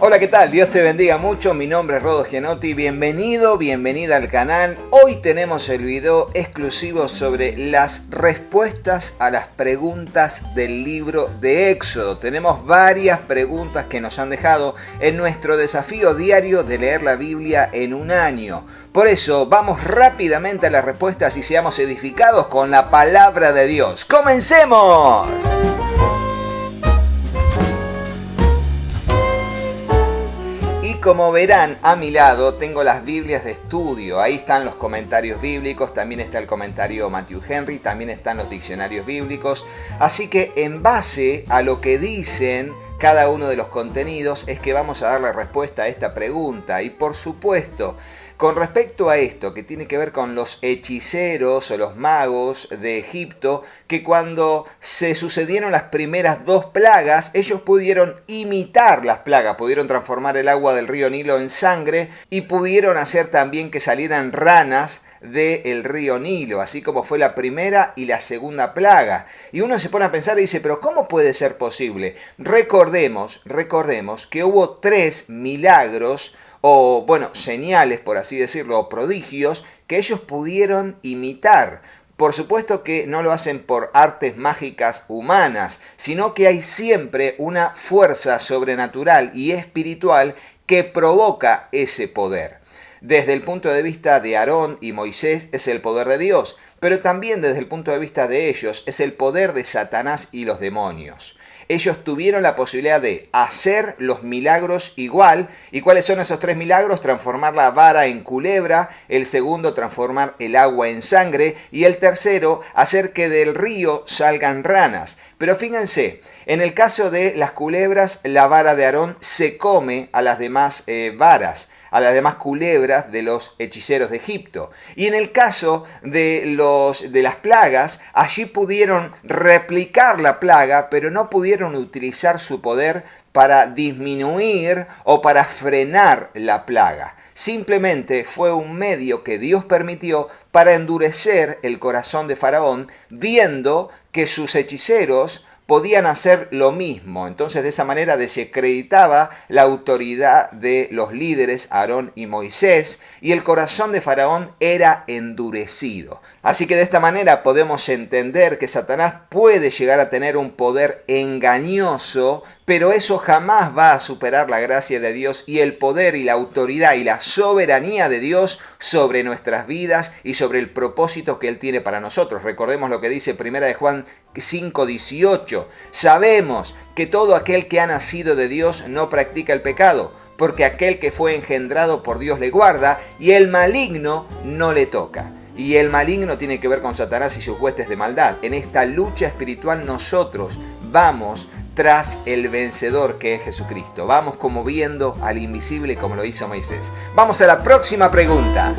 Hola, ¿qué tal? Dios te bendiga mucho, mi nombre es Rodo Gianotti, bienvenida al canal. Hoy tenemos el video exclusivo sobre las respuestas a las preguntas del libro de Éxodo. Tenemos varias preguntas que nos han dejado en nuestro desafío diario de leer la Biblia en un año. Por eso, vamos rápidamente a las respuestas y seamos edificados con la palabra de Dios. ¡Comencemos! Como verán, a mi lado tengo las Biblias de estudio. Ahí están los comentarios bíblicos, también está el comentario Matthew Henry, también están los diccionarios bíblicos. Así que en base a lo que dicen cada uno de los contenidos es que vamos a dar la respuesta a esta pregunta. Y por supuesto, con respecto a esto que tiene que ver con los hechiceros o los magos de Egipto, que cuando se sucedieron las primeras dos plagas, ellos pudieron imitar las plagas, pudieron transformar el agua del río Nilo en sangre y pudieron hacer también que salieran ranas del río Nilo, así como fue la primera y la segunda plaga. Y uno se pone a pensar y dice, pero ¿cómo puede ser posible? Recordemos que hubo 3 milagros o, bueno, señales, por así decirlo, o prodigios que ellos pudieron imitar. Por supuesto que no lo hacen por artes mágicas humanas, sino que hay siempre una fuerza sobrenatural y espiritual que provoca ese poder. Desde el punto de vista de Aarón y Moisés es el poder de Dios, pero también desde el punto de vista de ellos es el poder de Satanás y los demonios. Ellos tuvieron la posibilidad de hacer los milagros igual. ¿Y cuáles son esos 3 milagros? Transformar la vara en culebra, el segundo transformar el agua en sangre y el tercero hacer que del río salgan ranas. Pero fíjense, en el caso de las culebras, la vara de Aarón se come a las demás varas, a las demás culebras de los hechiceros de Egipto. Y en el caso de las plagas, allí pudieron replicar la plaga, pero no pudieron utilizar su poder para disminuir o para frenar la plaga. Simplemente fue un medio que Dios permitió para endurecer el corazón de Faraón, viendo que sus hechiceros podían hacer lo mismo. Entonces de esa manera desacreditaba la autoridad de los líderes Aarón y Moisés y el corazón de Faraón era endurecido. Así que de esta manera podemos entender que Satanás puede llegar a tener un poder engañoso, pero eso jamás va a superar la gracia de Dios y el poder y la autoridad y la soberanía de Dios sobre nuestras vidas y sobre el propósito que Él tiene para nosotros. Recordemos lo que dice 1 de Juan 5:18. Sabemos que todo aquel que ha nacido de Dios no practica el pecado, porque aquel que fue engendrado por Dios le guarda y el maligno no le toca. Y el maligno tiene que ver con Satanás y sus huestes de maldad. En esta lucha espiritual nosotros vamos tras el vencedor que es Jesucristo. Vamos como viendo al invisible como lo hizo Moisés. Vamos a la próxima pregunta.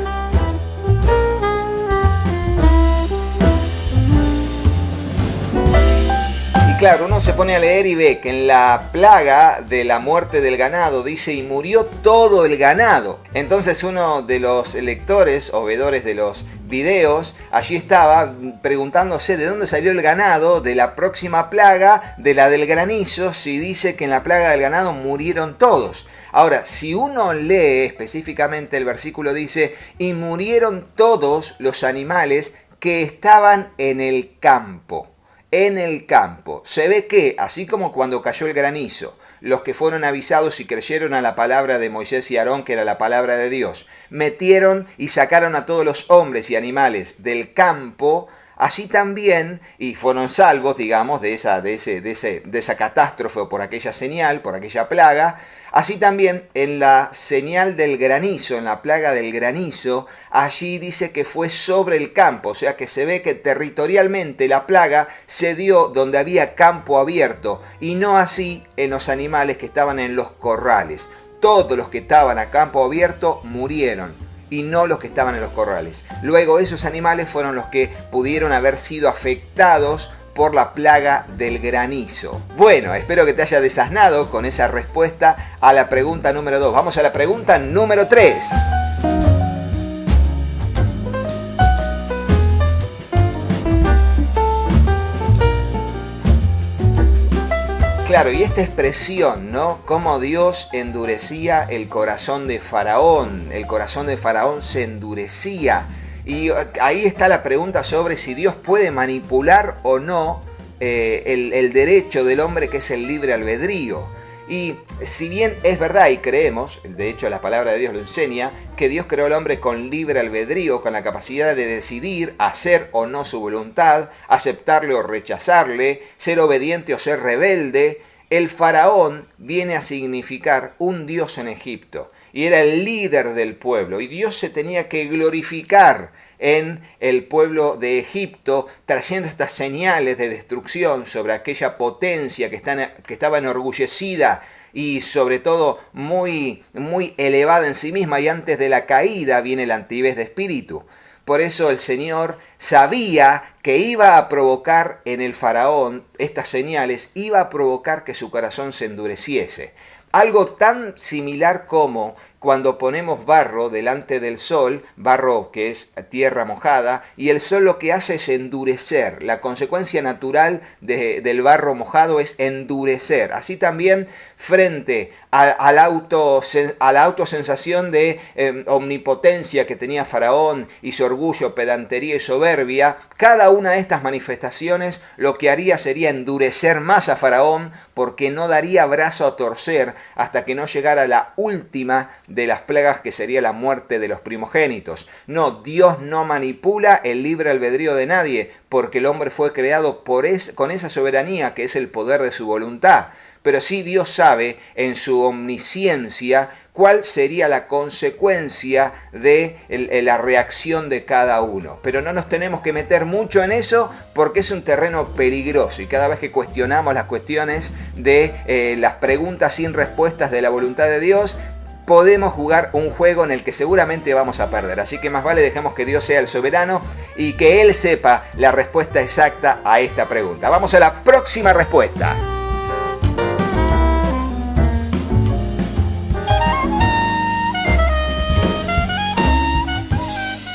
Claro, uno se pone a leer y ve que en la plaga de la muerte del ganado dice y murió todo el ganado. Entonces uno de los lectores o veedores de los videos allí estaba preguntándose de dónde salió el ganado de la próxima plaga, de la del granizo, si dice que en la plaga del ganado murieron todos. Ahora, si uno lee específicamente el versículo dice y murieron todos los animales que estaban en el campo. En el campo. Se ve que, así como cuando cayó el granizo, los que fueron avisados y creyeron a la palabra de Moisés y Aarón, que era la palabra de Dios, metieron y sacaron a todos los hombres y animales del campo, así también, y fueron salvos, digamos, de esa catástrofe o por aquella señal, por aquella plaga, así también en la señal del granizo, en la plaga del granizo, allí dice que fue sobre el campo, o sea que se ve que territorialmente la plaga se dio donde había campo abierto y no así en los animales que estaban en los corrales. Todos los que estaban a campo abierto murieron y no los que estaban en los corrales. Luego esos animales fueron los que pudieron haber sido afectados por la plaga del granizo. Bueno, espero que te haya desasnado con esa respuesta a la pregunta número 2. Vamos a la pregunta número 3. Claro, y esta expresión, ¿no? Cómo Dios endurecía el corazón de Faraón. El corazón de Faraón se endurecía. Y ahí está la pregunta sobre si Dios puede manipular o no el derecho del hombre, que es el libre albedrío. Y si bien es verdad y creemos, de hecho la palabra de Dios lo enseña, que Dios creó al hombre con libre albedrío, con la capacidad de decidir hacer o no su voluntad, aceptarle o rechazarle, ser obediente o ser rebelde, el faraón viene a significar un dios en Egipto. Y era el líder del pueblo. Y Dios se tenía que glorificar en el pueblo de Egipto, trayendo estas señales de destrucción sobre aquella potencia que estaba enorgullecida y sobre todo muy elevada en sí misma, y antes de la caída viene la altivez de espíritu. Por eso el Señor sabía que iba a provocar en el faraón estas señales, iba a provocar que su corazón se endureciese. Algo tan similar como cuando ponemos barro delante del sol, barro que es tierra mojada, y el sol lo que hace es endurecer. La consecuencia natural del barro mojado es endurecer. Así también frente a la autosensación de omnipotencia que tenía Faraón y su orgullo, pedantería y soberbia, cada una de estas manifestaciones lo que haría sería endurecer más a Faraón, porque no daría brazo a torcer hasta que no llegara la última de las plagas, que sería la muerte de los primogénitos. No, Dios no manipula el libre albedrío de nadie, porque el hombre fue creado con esa soberanía que es el poder de su voluntad. Pero sí Dios sabe en su omnisciencia cuál sería la consecuencia de la reacción de cada uno. Pero no nos tenemos que meter mucho en eso, porque es un terreno peligroso, y cada vez que cuestionamos las cuestiones de las preguntas sin respuestas de la voluntad de Dios, podemos jugar un juego en el que seguramente vamos a perder. Así que más vale dejemos que Dios sea el soberano y que Él sepa la respuesta exacta a esta pregunta. Vamos a la próxima respuesta.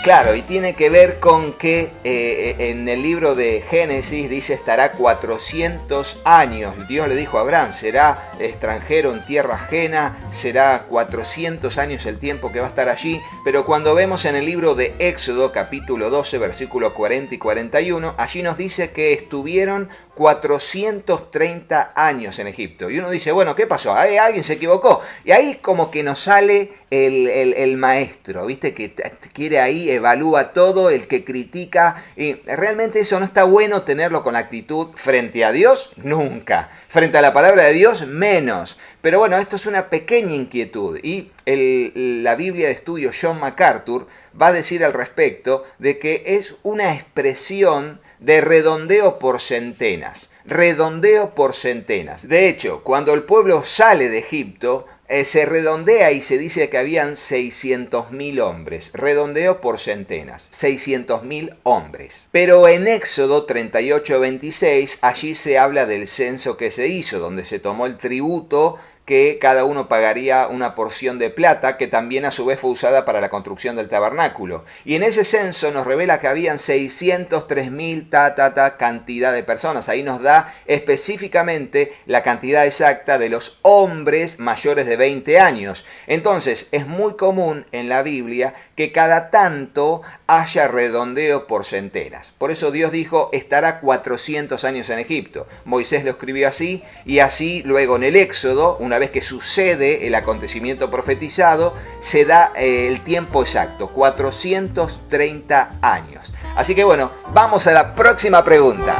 Claro, y tiene que ver con que en el libro de Génesis dice estará 400 años. Dios le dijo a Abraham, será extranjero en tierra ajena, será 400 años el tiempo que va a estar allí. Pero cuando vemos en el libro de Éxodo, capítulo 12, versículos 40 y 41, allí nos dice que estuvieron 430 años en Egipto. Y uno dice, bueno, ¿qué pasó? Alguien se equivocó. Y ahí como que nos sale el maestro, ¿viste? Que quiere ahí, evalúa todo, el que critica. Y realmente eso no está bueno tenerlo con actitud frente a Dios, nunca. Frente a la palabra de Dios, menos. Pero bueno, esto es una pequeña inquietud. Y la Biblia de estudio John MacArthur va a decir al respecto de que es una expresión de redondeo por centenas. Redondeo por centenas. De hecho, cuando el pueblo sale de Egipto, se redondea y se dice que habían 600.000 hombres. Redondeo por centenas. 600.000 hombres. Pero en Éxodo 38:26, allí se habla del censo que se hizo, donde se tomó el tributo, que cada uno pagaría una porción de plata, que también a su vez fue usada para la construcción del tabernáculo. Y en ese censo nos revela que habían 603.000 cantidad de personas. Ahí nos da específicamente la cantidad exacta de los hombres mayores de 20 años. Entonces, es muy común en la Biblia que cada tanto haya redondeo por centenas. Por eso Dios dijo, estará 400 años en Egipto. Moisés lo escribió así, y así luego en el Éxodo, una vez que sucede el acontecimiento profetizado, se da el tiempo exacto, 430 años. Así que bueno, vamos a la próxima pregunta.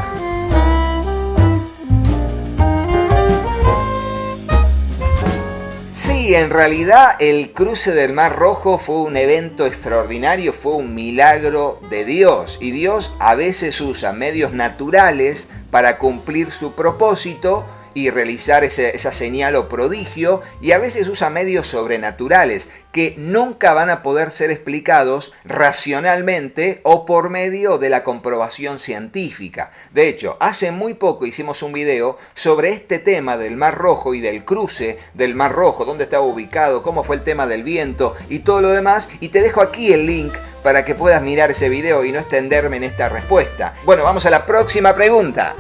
Sí, en realidad el cruce del Mar Rojo fue un evento extraordinario, fue un milagro de Dios. Y Dios a veces usa medios naturales para cumplir su propósito y realizar esa señal o prodigio, y a veces usa medios sobrenaturales que nunca van a poder ser explicados racionalmente o por medio de la comprobación científica. De hecho, hace muy poco hicimos un video sobre este tema del Mar Rojo y del cruce del Mar Rojo, dónde estaba ubicado, cómo fue el tema del viento y todo lo demás, y te dejo aquí el link para que puedas mirar ese video y no extenderme en esta respuesta. Bueno, vamos a la próxima pregunta.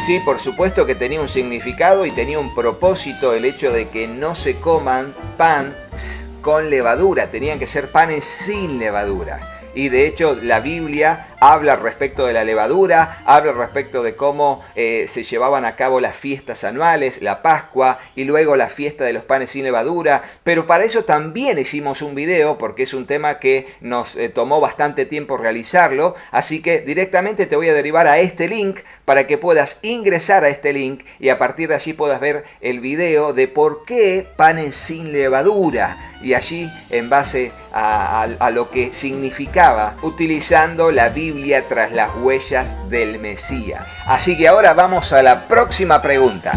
Sí, por supuesto que tenía un significado y tenía un propósito el hecho de que no se coman pan con levadura, tenían que ser panes sin levadura. Y de hecho la Biblia habla respecto de la levadura, habla respecto de cómo se llevaban a cabo las fiestas anuales, la Pascua y luego la fiesta de los panes sin levadura. Pero para eso también hicimos un video porque es un tema que nos tomó bastante tiempo realizarlo. Así que directamente te voy a derivar a este link para que puedas ingresar a este link y a partir de allí puedas ver el video de por qué panes sin levadura. Y allí, en base a lo que significaba, utilizando la Biblia tras las huellas del Mesías. Así que ahora vamos a la próxima pregunta.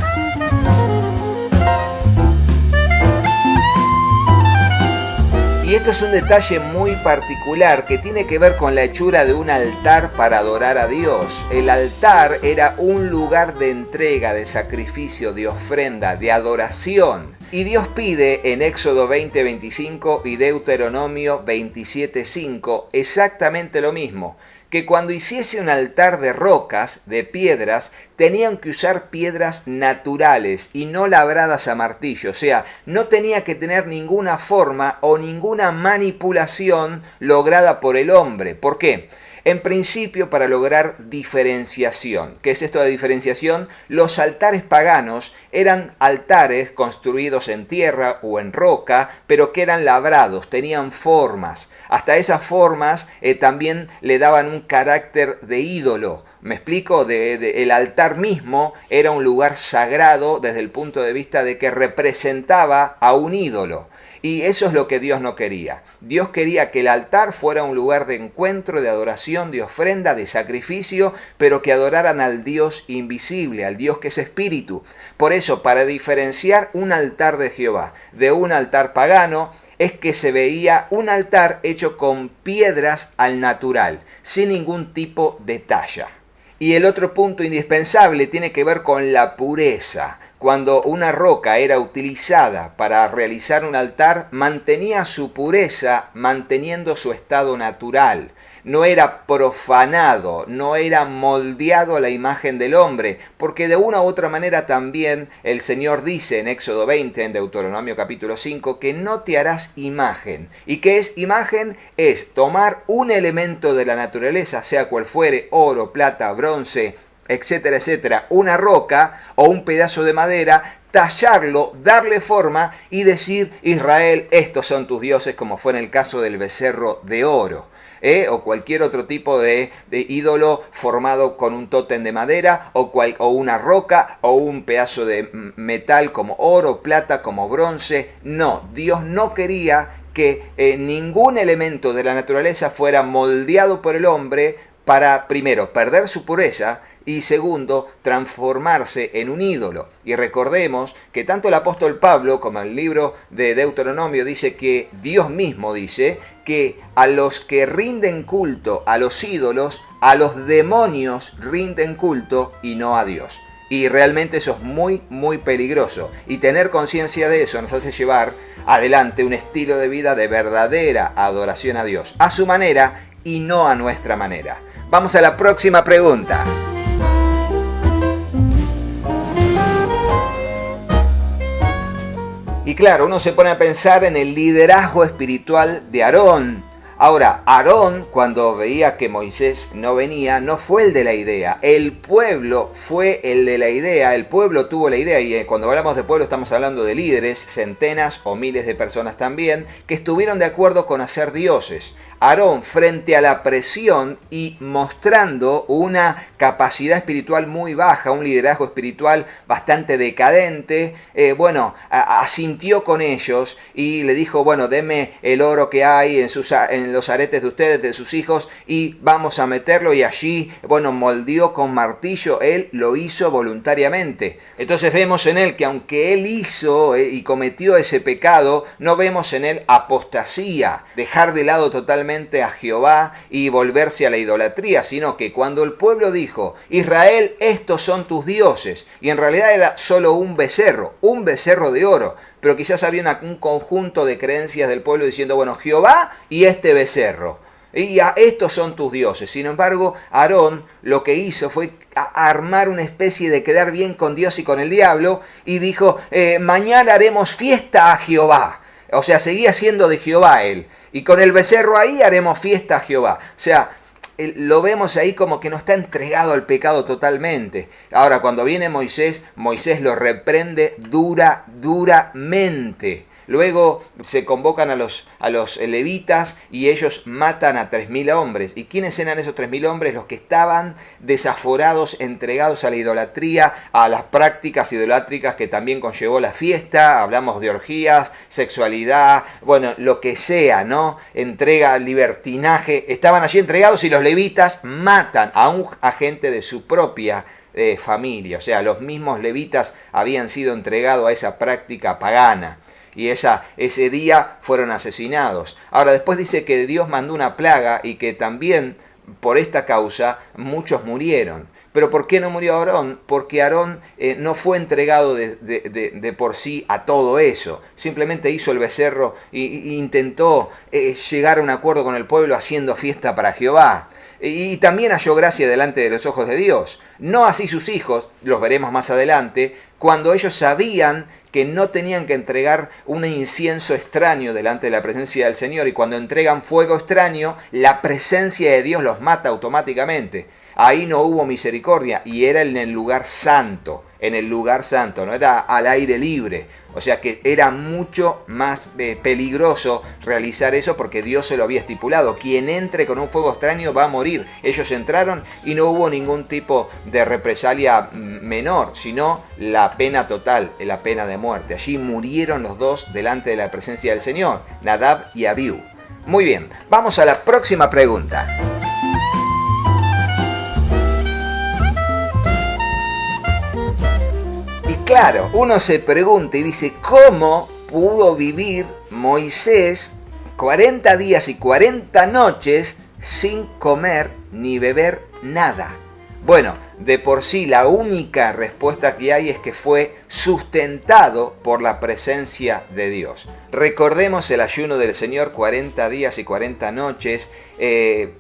Y esto es un detalle muy particular que tiene que ver con la hechura de un altar para adorar a Dios. El altar era un lugar de entrega, de sacrificio, de ofrenda, de adoración. Y Dios pide en Éxodo 20:25 y Deuteronomio 27:5 exactamente lo mismo, que cuando hiciese un altar de rocas, de piedras, tenían que usar piedras naturales y no labradas a martillo. O sea, no tenía que tener ninguna forma o ninguna manipulación lograda por el hombre. ¿Por qué? En principio, para lograr diferenciación. ¿Qué es esto de diferenciación? Los altares paganos eran altares construidos en tierra o en roca, pero que eran labrados, tenían formas. Hasta esas formas también le daban un carácter de ídolo. ¿Me explico? El altar mismo era un lugar sagrado desde el punto de vista de que representaba a un ídolo. Y eso es lo que Dios no quería. Dios quería que el altar fuera un lugar de encuentro, de adoración, de ofrenda, de sacrificio, pero que adoraran al Dios invisible, al Dios que es espíritu. Por eso, para diferenciar un altar de Jehová de un altar pagano, es que se veía un altar hecho con piedras al natural, sin ningún tipo de talla. Y el otro punto indispensable tiene que ver con la pureza. Cuando una roca era utilizada para realizar un altar, mantenía su pureza manteniendo su estado natural. No era profanado, no era moldeado a la imagen del hombre, porque de una u otra manera también el Señor dice en Éxodo 20, en Deuteronomio capítulo 5, que no te harás imagen. ¿Y qué es imagen? Es tomar un elemento de la naturaleza, sea cual fuere, oro, plata, bronce, etcétera, etcétera, una roca o un pedazo de madera, tallarlo, darle forma y decir, Israel, estos son tus dioses, como fue en el caso del becerro de oro. O cualquier otro tipo de ídolo formado con un tótem de madera o una roca o un pedazo de metal como oro, plata, como bronce. No, Dios no quería que ningún elemento de la naturaleza fuera moldeado por el hombre para, primero, perder su pureza y segundo, transformarse en un ídolo. Y recordemos que tanto el apóstol Pablo como el libro de Deuteronomio dice que Dios mismo dice que a los que rinden culto a los ídolos, a los demonios rinden culto y no a Dios. Y realmente eso es muy, muy peligroso. Y tener conciencia de eso nos hace llevar adelante un estilo de vida de verdadera adoración a Dios, a su manera y no a nuestra manera. Vamos a la próxima pregunta. Y claro, uno se pone a pensar en el liderazgo espiritual de Aarón. Ahora, Aarón, cuando veía que Moisés no venía, no fue el de la idea. El pueblo fue el de la idea. El pueblo tuvo la idea. Y cuando hablamos de pueblo estamos hablando de líderes, centenas o miles de personas también, que estuvieron de acuerdo con hacer dioses. Aarón, frente a la presión y mostrando una capacidad espiritual muy baja, un liderazgo espiritual bastante decadente, asintió con ellos y le dijo, bueno, deme el oro que hay en los aretes de ustedes, de sus hijos, y vamos a meterlo. Y allí, moldeó con martillo. Él lo hizo voluntariamente. Entonces vemos en él que aunque él hizo y cometió ese pecado, no vemos en él apostasía, dejar de lado totalmente a Jehová y volverse a la idolatría, sino que cuando el pueblo dijo, Israel, estos son tus dioses, y en realidad era solo un becerro de oro, pero quizás había un conjunto de creencias del pueblo diciendo, bueno, Jehová y este becerro. Y estos son tus dioses. Sin embargo, Aarón lo que hizo fue armar una especie de quedar bien con Dios y con el diablo, y dijo, mañana haremos fiesta a Jehová. O sea, seguía siendo de Jehová él. Y con el becerro ahí haremos fiesta a Jehová. O sea, lo vemos ahí como que no está entregado al pecado totalmente. Ahora, cuando viene Moisés, Moisés lo reprende duramente. Luego se convocan a los levitas y ellos matan a 3.000 hombres. ¿Y quiénes eran esos 3.000 hombres? Los que estaban desaforados, entregados a la idolatría, a las prácticas idolátricas que también conllevó la fiesta. Hablamos de orgías, sexualidad, bueno, lo que sea, ¿no? Entrega, libertinaje. Estaban allí entregados y los levitas matan a un agente de su propia familia. O sea, los mismos levitas habían sido entregados a esa práctica pagana. Y ese día fueron asesinados. Ahora después dice que Dios mandó una plaga y que también por esta causa muchos murieron. ¿Pero por qué no murió Aarón? Porque Aarón no fue entregado de por sí a todo eso. Simplemente hizo el becerro e intentó llegar a un acuerdo con el pueblo haciendo fiesta para Jehová. Y también halló gracia delante de los ojos de Dios. No así sus hijos, los veremos más adelante, cuando ellos sabían que no tenían que entregar un incienso extraño delante de la presencia del Señor, y cuando entregan fuego extraño, la presencia de Dios los mata automáticamente. Ahí no hubo misericordia, y era en el lugar santo, no era al aire libre. O sea que era mucho más peligroso realizar eso, porque Dios se lo había estipulado. Quien entre con un fuego extraño va a morir. Ellos entraron y no hubo ningún tipo de represalia menor, sino la pena total, la pena de muerte. Allí murieron los dos delante de la presencia del Señor, Nadab y Abiú. Muy bien, vamos a la próxima pregunta. Claro, uno se pregunta y dice, ¿cómo pudo vivir Moisés 40 días y 40 noches sin comer ni beber nada? Bueno, de por sí la única respuesta que hay es que fue sustentado por la presencia de Dios. Recordemos el ayuno del Señor, 40 días y 40 noches,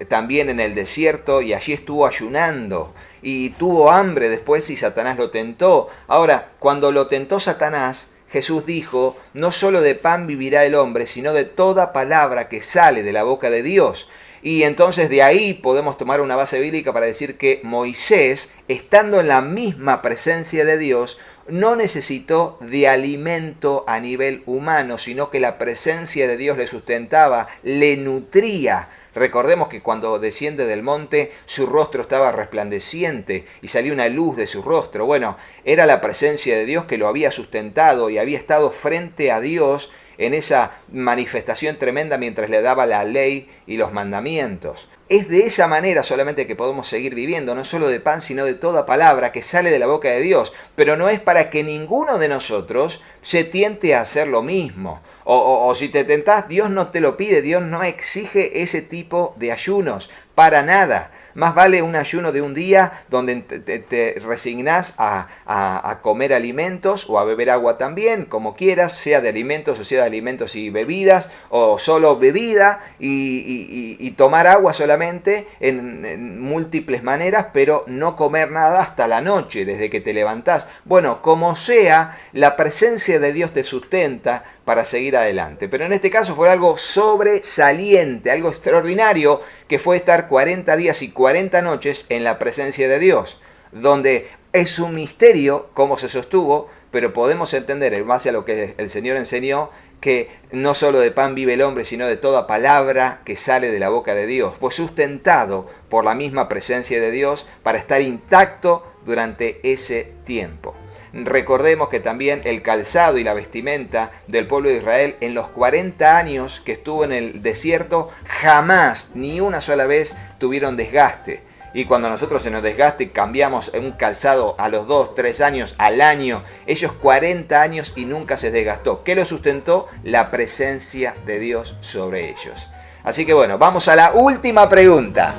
también en el desierto, y allí estuvo ayunando. Y tuvo hambre después y Satanás lo tentó. Ahora, cuando lo tentó Satanás, Jesús dijo, no solo de pan vivirá el hombre, sino de toda palabra que sale de la boca de Dios. Y entonces de ahí podemos tomar una base bíblica para decir que Moisés, estando en la misma presencia de Dios, no necesitó de alimento a nivel humano, sino que la presencia de Dios le sustentaba, le nutría. Recordemos que cuando desciende del monte, su rostro estaba resplandeciente y salía una luz de su rostro. Bueno, era la presencia de Dios que lo había sustentado y había estado frente a Dios en esa manifestación tremenda mientras le daba la ley y los mandamientos. Es de esa manera solamente que podemos seguir viviendo, no solo de pan, sino de toda palabra que sale de la boca de Dios. Pero no es para que ninguno de nosotros se tiente a hacer lo mismo. O si te tentás, Dios no te lo pide, Dios no exige ese tipo de ayunos, para nada. Más vale un ayuno de un día donde te resignás a comer alimentos o a beber agua también, como quieras, sea de alimentos o sea de alimentos y bebidas, o solo bebida y tomar agua solamente en múltiples maneras, pero no comer nada hasta la noche, desde que te levantás. Bueno, como sea, la presencia de Dios te sustenta para seguir adelante. Pero en este caso fue algo sobresaliente, algo extraordinario, que fue estar 40 días y 40 noches en la presencia de Dios, donde es un misterio cómo se sostuvo, pero podemos entender, en base a lo que el Señor enseñó, que no solo de pan vive el hombre, sino de toda palabra que sale de la boca de Dios. Fue sustentado por la misma presencia de Dios para estar intacto durante ese tiempo. Recordemos que también el calzado y la vestimenta del pueblo de Israel en los 40 años que estuvo en el desierto, jamás, ni una sola vez, tuvieron desgaste. Y cuando nosotros se nos desgaste, cambiamos un calzado a los 2, 3 años, al año. Ellos 40 años y nunca se desgastó. ¿Qué lo sustentó? La presencia de Dios sobre ellos. Así que bueno, vamos a la última pregunta.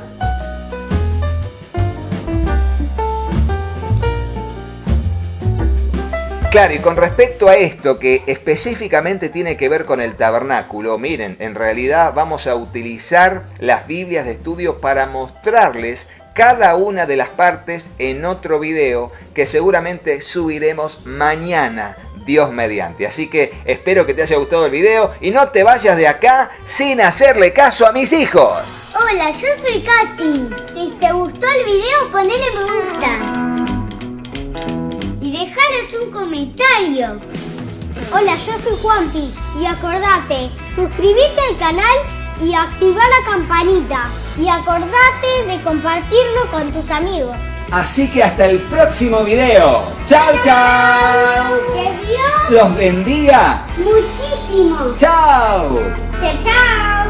Claro, y con respecto a esto que específicamente tiene que ver con el tabernáculo, miren, en realidad vamos a utilizar las Biblias de estudio para mostrarles cada una de las partes en otro video que seguramente subiremos mañana, Dios mediante. Así que espero que te haya gustado el video y no te vayas de acá sin hacerle caso a mis hijos. Hola, yo soy Katy. Si te gustó el video, ponele me gusta. Y dejales un comentario. Hola, yo soy Juanpi. Y acordate, suscríbete al canal y activa la campanita. Y acordate de compartirlo con tus amigos. Así que hasta el próximo video. ¡Chao, chao! ¡Que Dios los bendiga muchísimo! ¡Chao! ¡Chao, chao!